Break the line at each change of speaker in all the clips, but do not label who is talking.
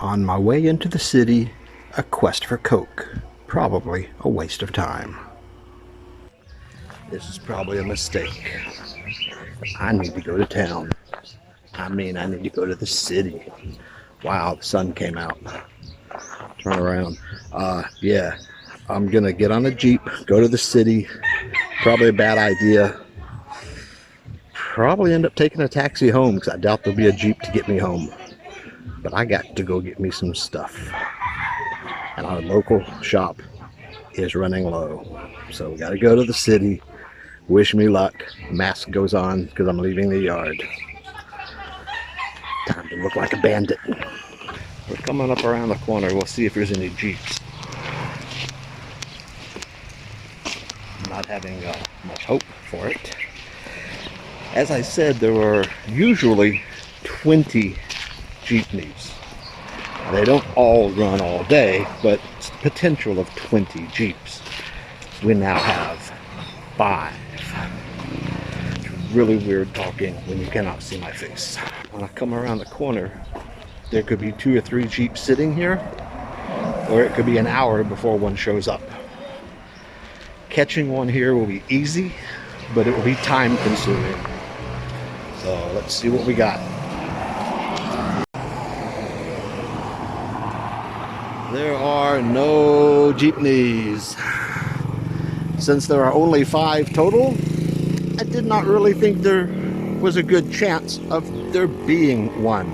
On my way into the city, a quest for Coke. Probably a waste of time. This is probably a mistake. I need to go to town. I mean, I need to go to the city. Wow, the sun came out. Turn around. Yeah, I'm gonna get on a Jeep, go to the city. Probably a bad idea. Probably end up taking a taxi home because I doubt there'll be a Jeep to get me home. But I got to go get me some stuff. And our local shop is running low. So we got to go to the city. Wish me luck. Mask goes on because I'm leaving the yard. Time to look like a bandit. We're coming up around the corner. We'll see if there's any Jeeps. Not having much hope for it. As I said, there were usually 20 jeepneys. They don't all run all day, but it's the potential of 20 Jeeps. We now have 5. It's really weird talking when you cannot see my face. When I come around the corner, there could be 2 or 3 Jeeps sitting here, or it could be an hour before one shows up. Catching one here will be easy, but it will be time consuming. So let's see what we got. There are no jeepneys. Since there are only 5 total, I did not really think there was a good chance of there being one.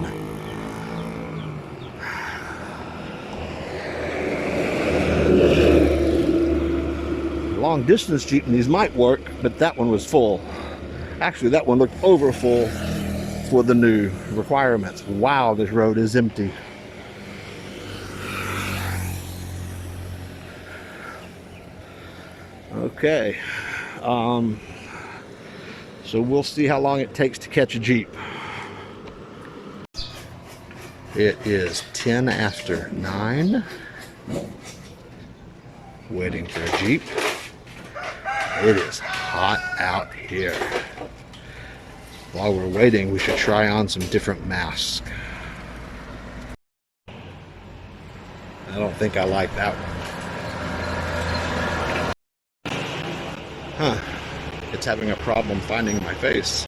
Long distance jeepneys might work, but that one was full. Actually, that one looked over full for the new requirements. Wow, this road is empty. Okay, so we'll see how long it takes to catch a Jeep. It is 10 after 9. Waiting for a Jeep. It is hot out here. While we're waiting, we should try on some different masks. I don't think I like that one. Huh. It's having a problem finding my face.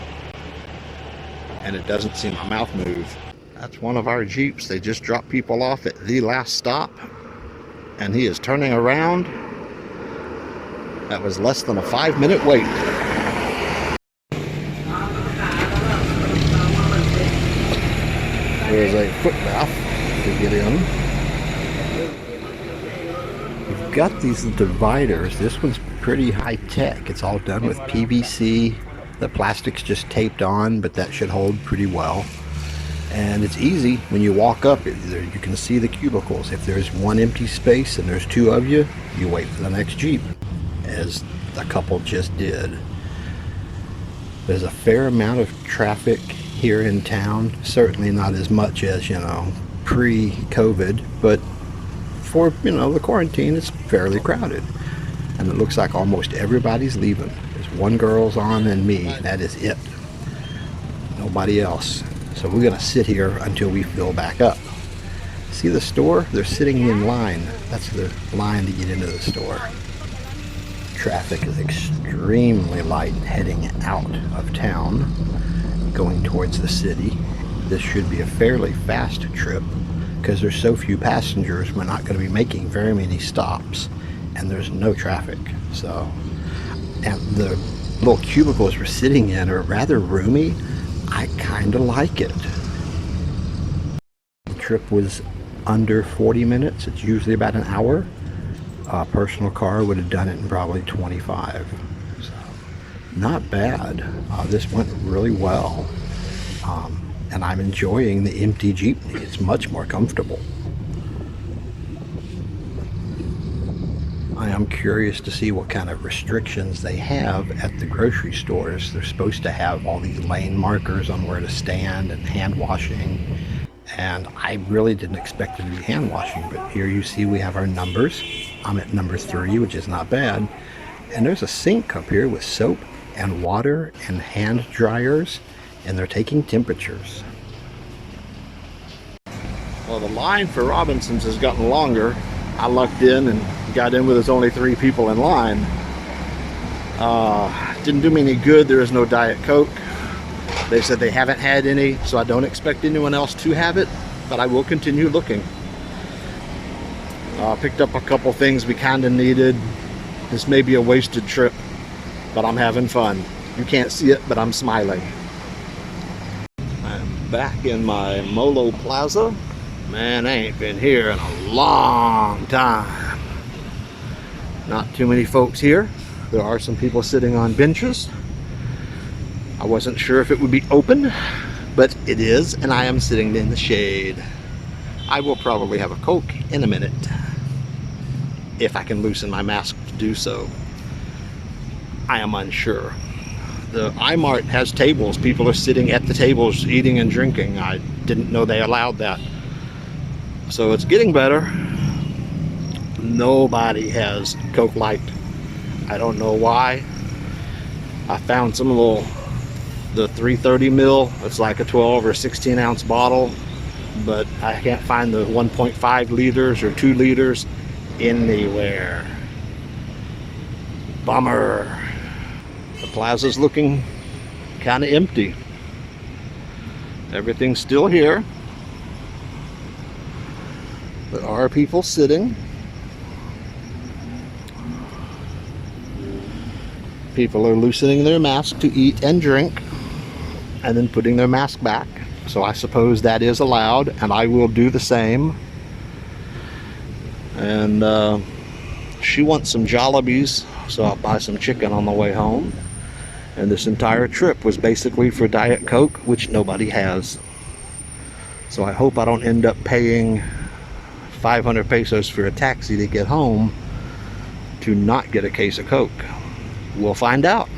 And it doesn't see my mouth move. That's one of our Jeeps. They just dropped people off at the last stop. And he is turning around. That was less than a 5-minute wait. There's a footpath to get in. We've got these dividers. This one's pretty high tech. It's all done with PVC. The plastic's just taped on, but that should hold pretty well. And it's easy when you walk up. You can see the cubicles. If there's one empty space and there's 2 of you, you wait for the next Jeep, as the couple just did. There's a fair amount of traffic here in town. Certainly not as much as, pre-COVID, but for, the quarantine, it's fairly crowded. And it looks like almost everybody's leaving. There's 1 girl's on and me. That is it. Nobody else. So we're going to sit here until we fill back up. See the store? They're sitting in line. That's the line to get into the store. Traffic is extremely light heading out of town, going towards the city. This should be a fairly fast trip because there's so few passengers. We're not going to be making very many stops, and there's no traffic. So, and the little cubicles we're sitting in are rather roomy. I kind of like it. The trip was under 40 minutes. It's usually about an hour. A personal car would have done it in probably 25. So, not bad. This went really well. And I'm enjoying the empty jeepney. It's much more comfortable. I am curious to see what kind of restrictions they have at the grocery stores. They're supposed to have all these lane markers on where to stand and hand washing. And I really didn't expect it to be hand washing, but here you see we have our numbers. I'm at number 3, which is not bad. And there's a sink up here with soap and water and hand dryers, and they're taking temperatures. Well, the line for Robinson's has gotten longer. I lucked in and got in with there's only 3 people in line. Didn't do me any good. There is no Diet Coke. They said they haven't had any, so I don't expect anyone else to have it, but I will continue looking. Picked up a couple things we kind of needed. This may be a wasted trip, but I'm having fun. You can't see it, but I'm smiling. I'm back in my Molo Plaza. Man, I ain't been here in a long time. Not too many folks here. There are some people sitting on benches. I wasn't sure if it would be open, but it is, and I am sitting in the shade. I will probably have a Coke in a minute, if I can loosen my mask to do so. I am unsure. The iMart has tables. People are sitting at the tables eating and drinking. I didn't know they allowed that. So it's getting better. Nobody has Coke Light. I don't know why. I found some little, the 330 ml. It's like a 12 or 16 ounce bottle, but I can't find the 1.5 liters or 2 liters anywhere. Bummer. The plaza's looking kind of empty. Everything's still here. There are people sitting. People are loosening their mask to eat and drink and then putting their mask back. So I suppose that is allowed, and I will do the same. And she wants some Jollibees, so I'll buy some chicken on the way home. And this entire trip was basically for Diet Coke, which nobody has. So I hope I don't end up paying 500 pesos for a taxi to get home to not get a case of Coke. We'll find out.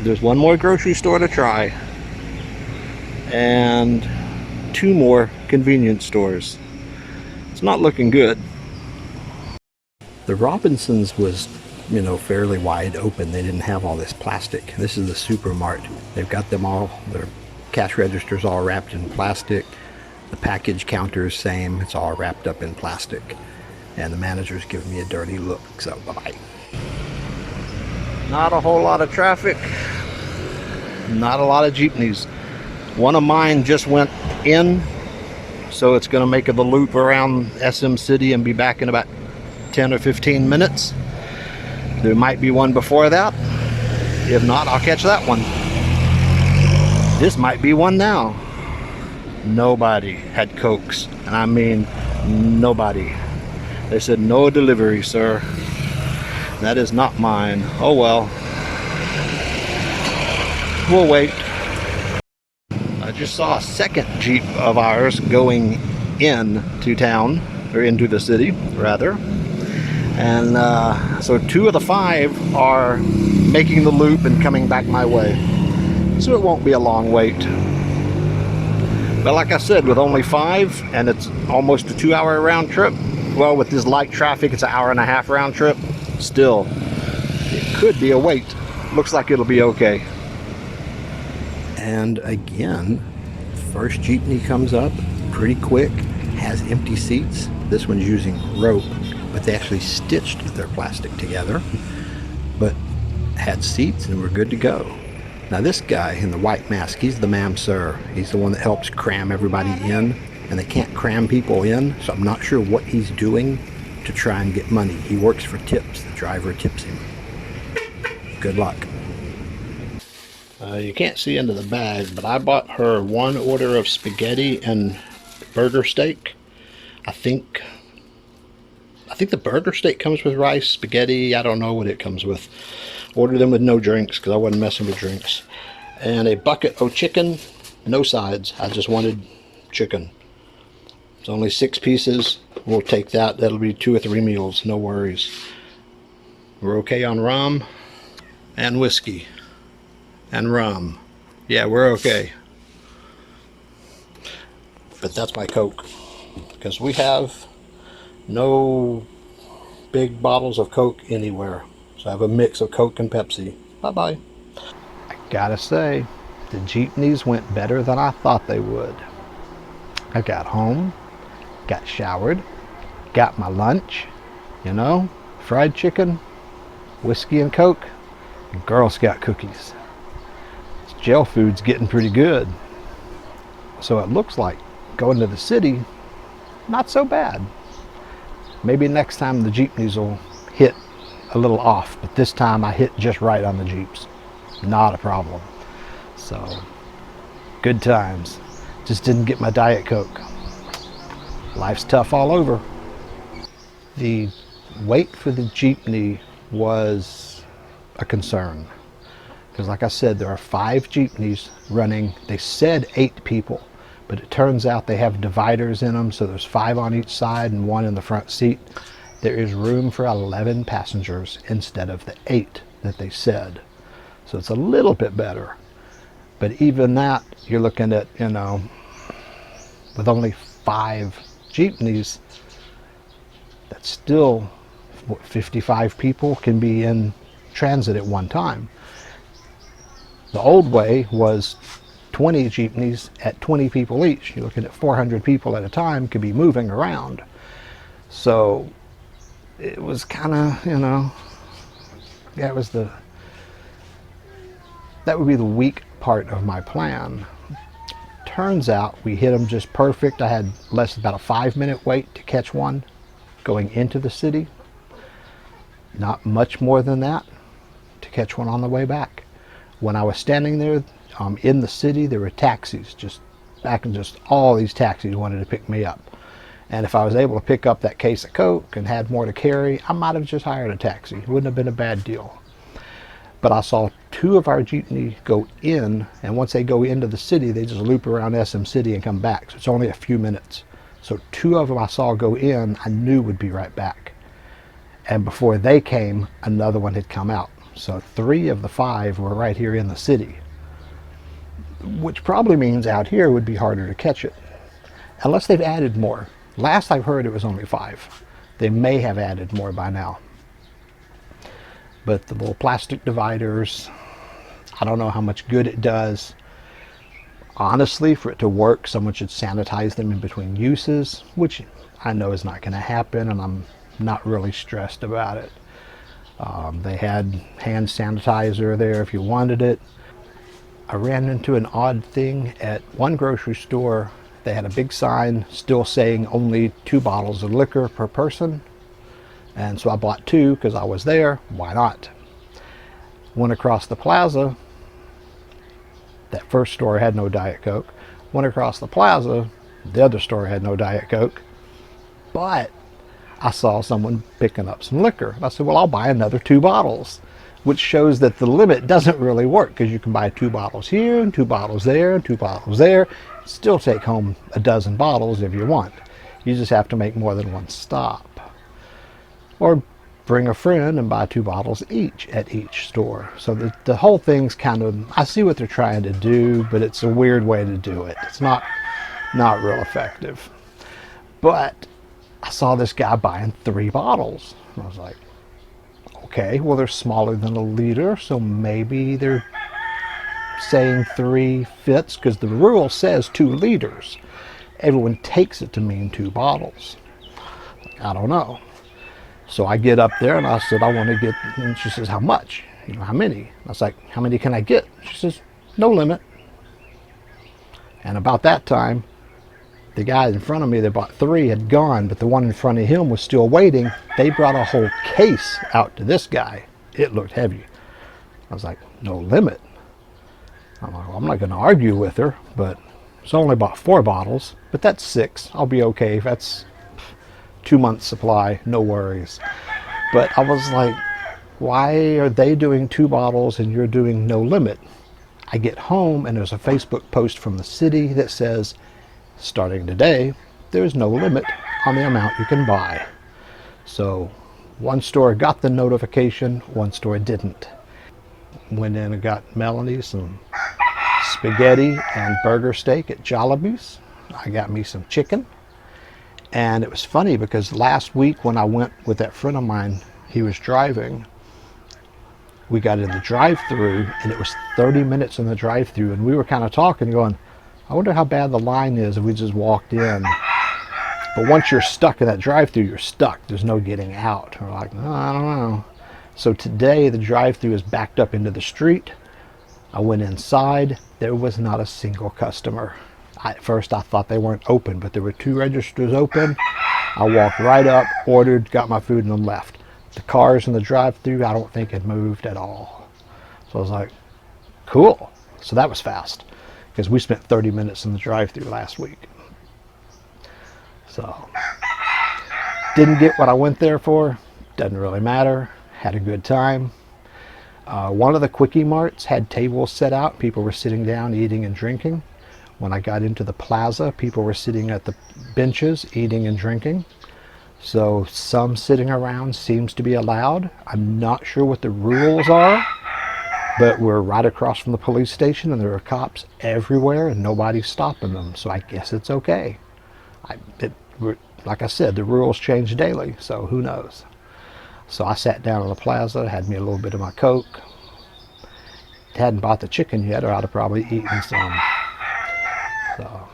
There's one more grocery store to try and 2 more convenience stores. It's not looking good. The Robinsons was, you know, fairly wide open. They didn't have all this plastic. This is the supermart. They've got them all, their cash registers all wrapped in plastic. The package counter is same. It's all wrapped up in plastic. And the manager's giving me a dirty look, so bye-bye. Not a whole lot of traffic. Not a lot of jeepneys. One of mine just went in, so it's going to make the loop around SM City and be back in about 10 or 15 minutes. There might be one before that. If not, I'll catch that one. This might be one now. Nobody had Cokes, and I mean nobody. They said no delivery, sir. That is not mine. Oh well. We'll wait. I just saw a second Jeep of ours going into town, or into the city, rather. And so 2 of the 5 are making the loop and coming back my way. So it won't be a long wait. But like I said, with only 5, and it's almost a 2-hour round trip. Well, with this light traffic, it's an 1.5-hour round trip. Still, it could be a wait. Looks like it'll be okay. And again, first jeepney comes up pretty quick, has empty seats. This one's using rope, but they actually stitched their plastic together, but had seats and we're good to go. Now this guy in the white mask, he's the ma'am sir. He's the one that helps cram everybody in, and they can't cram people in, so I'm not sure what he's doing to try and get money. He works for tips. The driver tips him. Good luck. You can't see into the bag, but I bought her 1 order of spaghetti and burger steak. I think the burger steak comes with rice. Spaghetti, I don't know what it comes with. Ordered them with no drinks because I wasn't messing with drinks. And a bucket of chicken, no sides. I just wanted chicken. It's only 6 pieces. We'll take that. That'll be 2 or 3 meals. No worries. We're okay on rum and whiskey and rum. Yeah, we're okay. But that's my Coke, because we have no big bottles of Coke anywhere. So I have a mix of Coke and Pepsi. Bye-bye. I gotta say, the jeepneys went better than I thought they would. I got home, got showered, got my lunch, you know, fried chicken, whiskey and Coke, and Girl Scout cookies. This jail food's getting pretty good. So it looks like going to the city, not so bad. Maybe next time the jeepneys will hit a little off, but this time I hit just right on the Jeeps. Not a problem. So, good times. Just didn't get my Diet Coke. Life's tough all over. The wait for the jeepney was a concern. Because like I said, there are 5 jeepneys running. They said 8 people, but it turns out they have dividers in them, so there's 5 on each side and 1 in the front seat. There is room for 11 passengers instead of the 8 that they said. So it's a little bit better. But even that, you're looking at, you know, with only 5 jeepneys, that's still, what, 55 people can be in transit at one time. The old way was 20 jeepneys at 20 people each. You're looking at 400 people at a time could be moving around. So it was kind of, you know, that would be the weak part of my plan. Turns out we hit them just perfect. I had about a 5-minute wait to catch one going into the city. Not much more than that to catch one on the way back. When I was standing there in the city, there were taxis just all these taxis wanted to pick me up. And if I was able to pick up that case of Coke and had more to carry, I might have just hired a taxi. It wouldn't have been a bad deal. But I saw 2 of our jeepney go in, and once they go into the city, they just loop around SM City and come back. So it's only a few minutes. So 2 of them I saw go in, I knew would be right back. And before they came, another one had come out. So 3 of the 5 were right here in the city, which probably means out here would be harder to catch it, unless they've added more. Last I've heard it was only 5. They may have added more by now. But the little plastic dividers, I don't know how much good it does. Honestly, for it to work, someone should sanitize them in between uses, which I know is not going to happen, and I'm not really stressed about it. They had hand sanitizer there if you wanted it. I ran into an odd thing at one grocery store. They had a big sign still saying only 2 bottles of liquor per person. And so I bought 2 because I was there. Why not? Went across the plaza. That first store had no Diet Coke. Went across the plaza. The other store had no Diet Coke. But I saw someone picking up some liquor. I said, well, I'll buy another 2 bottles, which shows that the limit doesn't really work, because you can buy 2 bottles here and 2 bottles there and 2 bottles there. Still take home a dozen bottles if you want. You just have to make more than one stop. Or bring a friend and buy 2 bottles each at each store. So the whole thing's kind of, I see what they're trying to do, but it's a weird way to do it. It's not real effective. But I saw this guy buying 3 bottles. I was like, okay, well, they're smaller than a liter, so maybe they're saying 3 fits, because the rule says 2 liters. Everyone takes it to mean 2 bottles. I don't know. So I get up there and I said, I want to get, and she says, how much? You know, how many? I was like, how many can I get? She says, no limit. And about that time, the guy in front of me that bought 3 had gone, but the one in front of him was still waiting. They brought a whole case out to this guy. It looked heavy. I was like, no limit. I'm like, well, I'm not going to argue with her, but it's only about 4 bottles, but that's 6. I'll be okay. That's 2 months supply, no worries. But I was like, why are they doing 2 bottles and you're doing no limit? I get home and there's a Facebook post from the city that says, starting today, there's no limit on the amount you can buy. So one store got the notification, one store didn't. Went in and got Melanie some spaghetti and burger steak at Jollibee's. I got me some chicken. And it was funny because last week when I went with that friend of mine, he was driving, we got in the drive-thru and it was 30 minutes in the drive-thru, and we were kind of talking, going, I wonder how bad the line is if we just walked in. But once you're stuck in that drive-through, you're stuck. There's no getting out. We're like, no, I don't know. So today the drive-through is backed up into the street. I went inside. There was not a single customer. At first I thought they weren't open, but there were 2 registers open. I walked right up, ordered, got my food, and then left. The cars in the drive-through I don't think had moved at all. So I was like, cool. So that was fast, because we spent 30 minutes in the drive-through last week. So didn't get what I went there for. Doesn't really matter. Had a good time. One of the quickie marts had tables set out. People were sitting down eating and drinking. When I got into the plaza, people were sitting at the benches eating and drinking. So some sitting around seems to be allowed. I'm not sure what the rules are, but we're right across from the police station and there are cops everywhere and nobody's stopping them. So I guess it's okay. Like I said, the rules change daily, so who knows. So I sat down in the plaza, had me a little bit of my Coke. Hadn't bought the chicken yet, or I'd have probably eaten some. So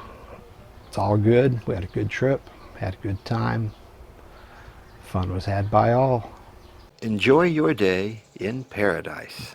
it's all good. We had a good trip, had a good time. Fun was had by all. Enjoy your day in paradise.